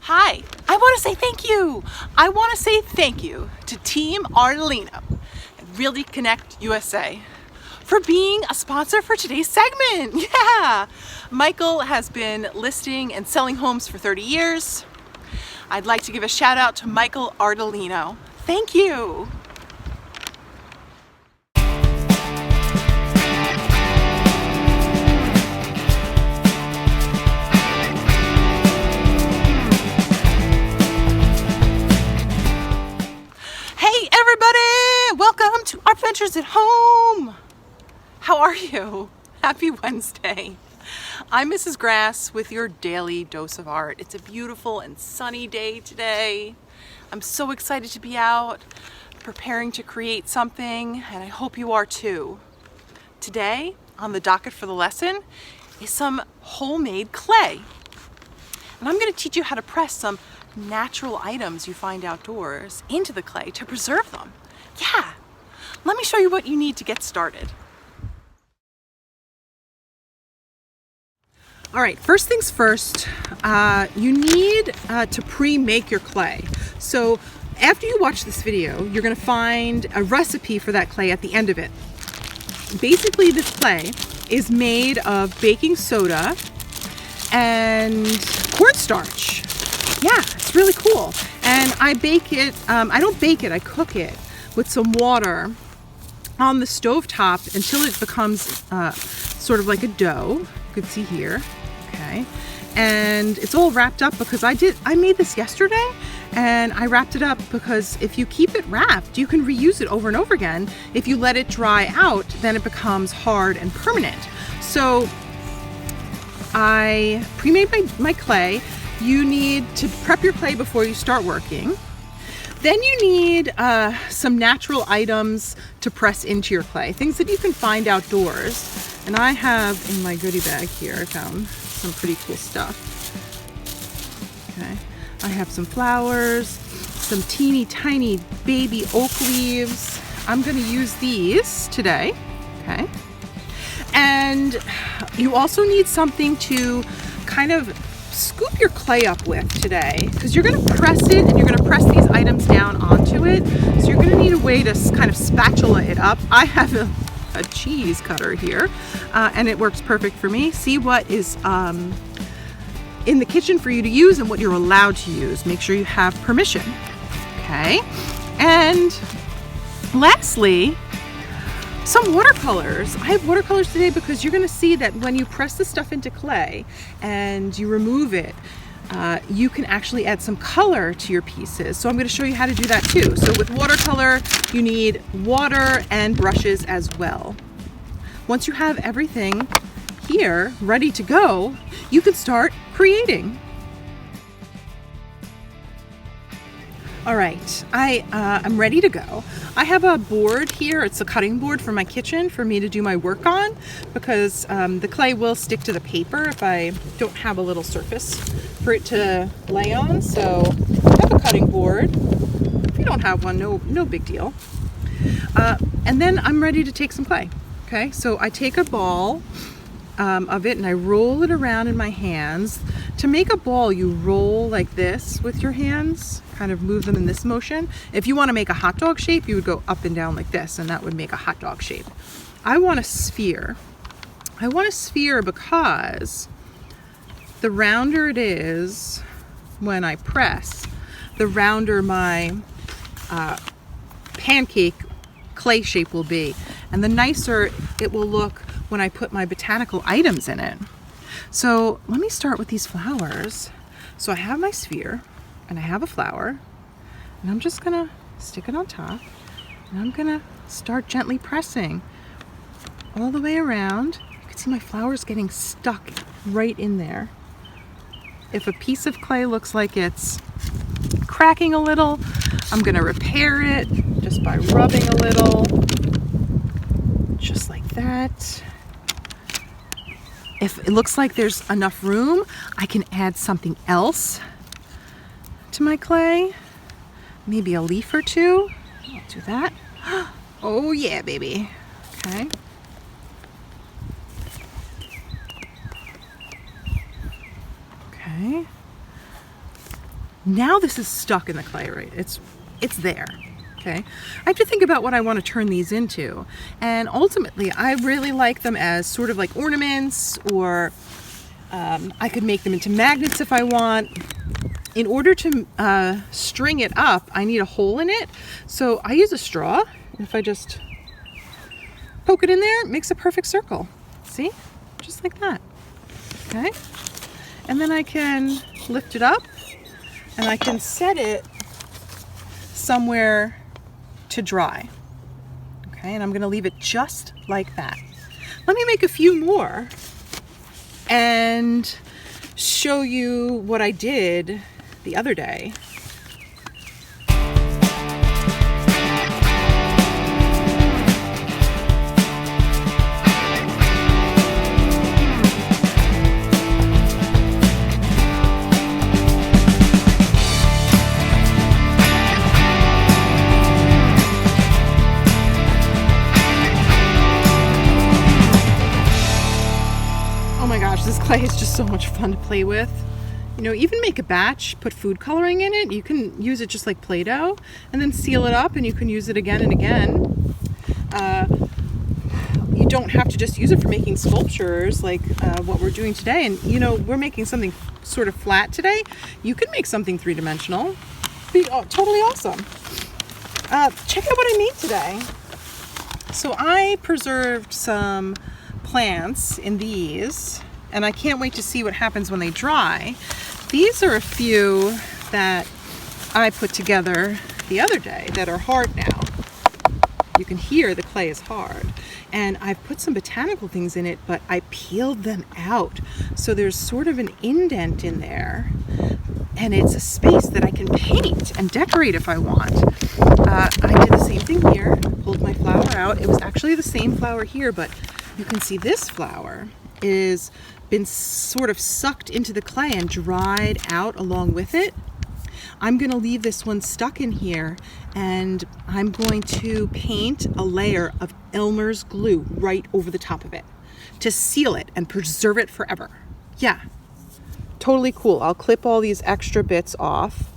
Hi, I want to say thank you. I want to say thank you to Team Artelino and Really Connect USA for being a sponsor for today's segment. Yeah, Michael has been listing and selling homes for 30 years. I'd like to give a shout out to Michael Artelino. Thank you. Hey everybody, welcome to Art Ventures at Home. How are you? Happy Wednesday. I'm Mrs. Grass with your daily dose of art. It's a beautiful and sunny day today. I'm so excited to be out preparing to create something, and I hope you are too. Today on the docket for the lesson is some homemade clay. And I'm going to teach you how to press some natural items you find outdoors into the clay to preserve them. Yeah, let me show you what you need to get started. All right, first things first, you need to pre-make your clay. So after you watch this video, you're gonna find a recipe for that clay at the end of it. Basically, this clay is made of baking soda and cornstarch. Yeah, it's really cool. And I bake it, I don't bake it, I cook it with some water on the stovetop until it becomes sort of like a dough. You can see here, okay? And it's all wrapped up because I made this yesterday and I wrapped it up because if you keep it wrapped, you can reuse it over and over again. If you let it dry out, then it becomes hard and permanent. So I pre-made my clay. You need to prep your clay before you start working. Then you need some natural items to press into your clay, things that you can find outdoors. And I have in my goodie bag here, I found some pretty cool stuff. Okay, I have some flowers, some teeny tiny baby oak leaves. I'm gonna use these today, okay? And you also need something to kind of scoop your clay up with today, because you're going to press it and you're going to press these items down onto it. So you're going to need a way to kind of spatula it up. I have a cheese cutter here and it works perfect for me. See what is in the kitchen for you to use and what you're allowed to use. Make sure you have permission. Okay. And lastly, some watercolors. I have watercolors today because you're going to see that when you press the stuff into clay and you remove it, you can actually add some color to your pieces. So I'm going to show you how to do that too. So with watercolor, you need water and brushes as well. Once you have everything here ready to go, you can start creating. All right, I'm ready to go. I have a board here. It's a cutting board for my kitchen for me to do my work on because the clay will stick to the paper if I don't have a little surface for it to lay on. So I have a cutting board. If you don't have one, no big deal. And then I'm ready to take some clay. Okay, so I take a ball of it and I roll it around in my hands. To make a ball, you roll like this with your hands, kind of move them in this motion. If you want to make a hot dog shape, you would go up and down like this, and that would make a hot dog shape. I want a sphere. I want a sphere because the rounder it is when I press, the rounder my pancake clay shape will be, and the nicer it will look when I put my botanical items in it. So let me start with these flowers. So I have my sphere and I have a flower and I'm just gonna stick it on top and I'm gonna start gently pressing all the way around. You can see my flowers getting stuck right in there. If a piece of clay looks like it's cracking a little, I'm gonna repair it just by rubbing a little, just like that. If it looks like there's enough room, I can add something else to my clay. Maybe a leaf or two. I'll do that. Oh yeah, baby. Okay. Okay. Now this is stuck in the clay, right? It's there. Okay, I have to think about what I want to turn these into, and ultimately I really like them as sort of like ornaments, or I could make them into magnets if I want. In order to string it up, I need a hole in it, so I use a straw. If I just poke it in there, it makes a perfect circle. See? Just like that. Okay, and then I can lift it up and I can set it somewhere to dry. Okay, and I'm gonna leave it just like that. Let me make a few more and show you what I did the other day. Oh my gosh, this clay is just so much fun to play with. You know, even make a batch, put food coloring in it. You can use it just like Play-Doh and then seal it up, and you can use it again and again. You don't have to just use it for making sculptures like what we're doing today. And you know, we're making something sort of flat today. You can make something three-dimensional. Be totally awesome. Check out what I made today. So I preserved some plants in these, and I can't wait to see what happens when they dry. These are a few that I put together the other day that are hard now. You can hear the clay is hard. And I've put some botanical things in it, but I peeled them out. So there's sort of an indent in there, and it's a space that I can paint and decorate if I want. I did the same thing here, pulled my flower out. It was actually the same flower here, but you can see this flower is been sort of sucked into the clay and dried out along with it. I'm going to leave this one stuck in here, and I'm going to paint a layer of Elmer's glue right over the top of it to seal it and preserve it forever. Yeah, totally cool. I'll clip all these extra bits off,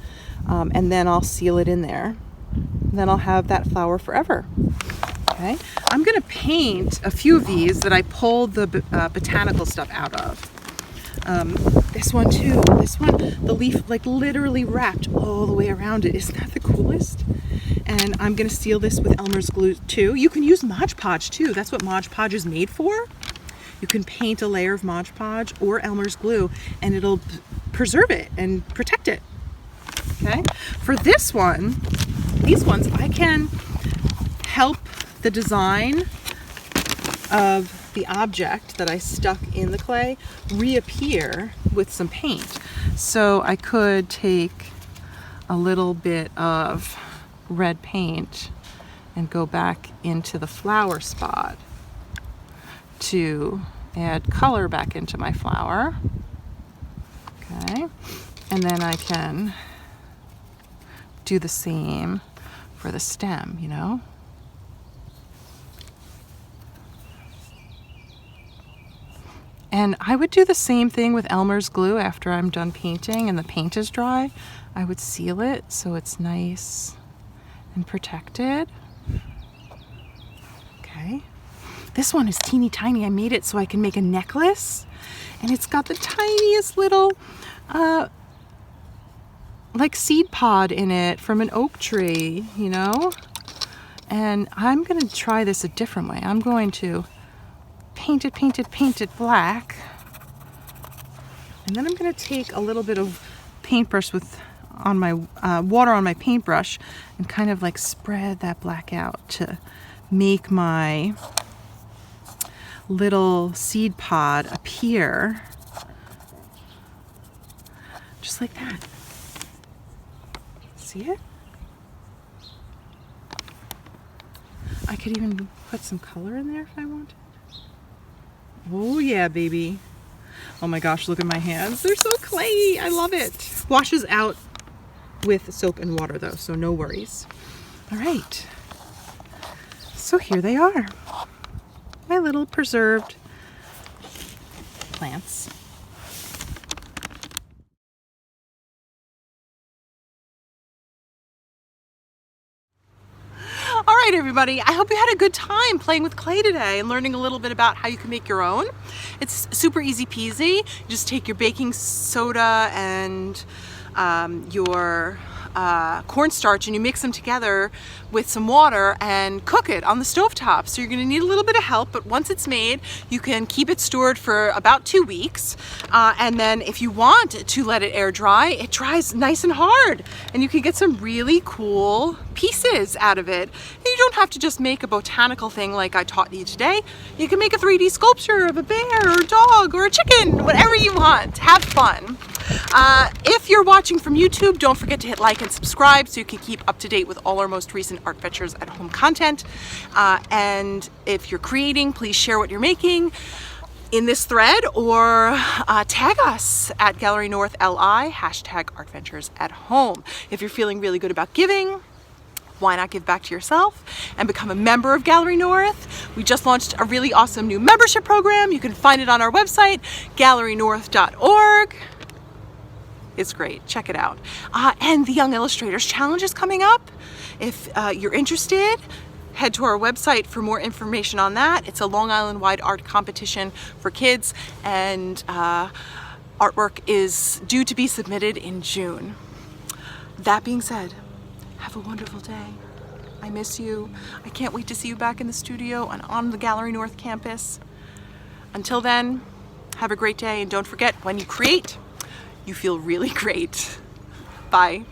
and then I'll seal it in there. And then I'll have that flower forever. Okay, I'm going to paint a few of these that I pulled the botanical stuff out of. This one too. This one, the leaf like literally wrapped all the way around it. Isn't that the coolest? And I'm going to seal this with Elmer's glue too. You can use Mod Podge too. That's what Mod Podge is made for. You can paint a layer of Mod Podge or Elmer's glue, and it'll preserve it and protect it. Okay. For this one, these ones, I can help the design of the object that I stuck in the clay reappear with some paint. So I could take a little bit of red paint and go back into the flower spot to add color back into my flower. Okay, and then I can do the same for the stem, you know. And I would do the same thing with Elmer's glue after I'm done painting and the paint is dry. I would seal it so it's nice and protected. Okay. This one is teeny tiny. I made it so I can make a necklace. And it's got the tiniest little like seed pod in it from an oak tree, you know? And I'm gonna try this a different way. I'm going to paint it black. And then I'm gonna take a little bit of paintbrush on my water on my paintbrush and kind of like spread that black out to make my little seed pod appear just like that. See it? I could even put some color in there if I wanted. Oh yeah, baby. Oh my gosh, look at my hands. They're so clayey. I love it. Washes out with soap and water though, so no worries. All right. So here they are. My little preserved plants. All right, everybody, I hope you had a good time playing with clay today and learning a little bit about how you can make your own. It's super easy peasy. You just take your baking soda and your cornstarch and you mix them together with some water and cook it on the stovetop. So you're going to need a little bit of help, but once it's made, you can keep it stored for about 2 weeks. And then if you want to let it air dry, it dries nice and hard and you can get some really cool pieces out of it. And you don't have to just make a botanical thing like I taught you today. You can make a 3D sculpture of a bear or a dog or a chicken, whatever you want. Have fun. If you're watching from YouTube, don't forget to hit like and subscribe so you can keep up to date with all our most recent Art Ventures at Home content. And if you're creating, please share what you're making in this thread or tag us at Gallery North LI, #ArtVenturesAtHome. If you're feeling really good about giving, why not give back to yourself and become a member of Gallery North? We just launched a really awesome new membership program. You can find it on our website, gallerynorth.org. It's great. Check it out. And the Young Illustrators Challenge is coming up. If you're interested, head to our website for more information on that. It's a Long Island-wide art competition for kids, and artwork is due to be submitted in June. That being said, have a wonderful day. I miss you. I can't wait to see you back in the studio and on the Gallery North campus. Until then, have a great day, and don't forget, when you create, you feel really great. Bye.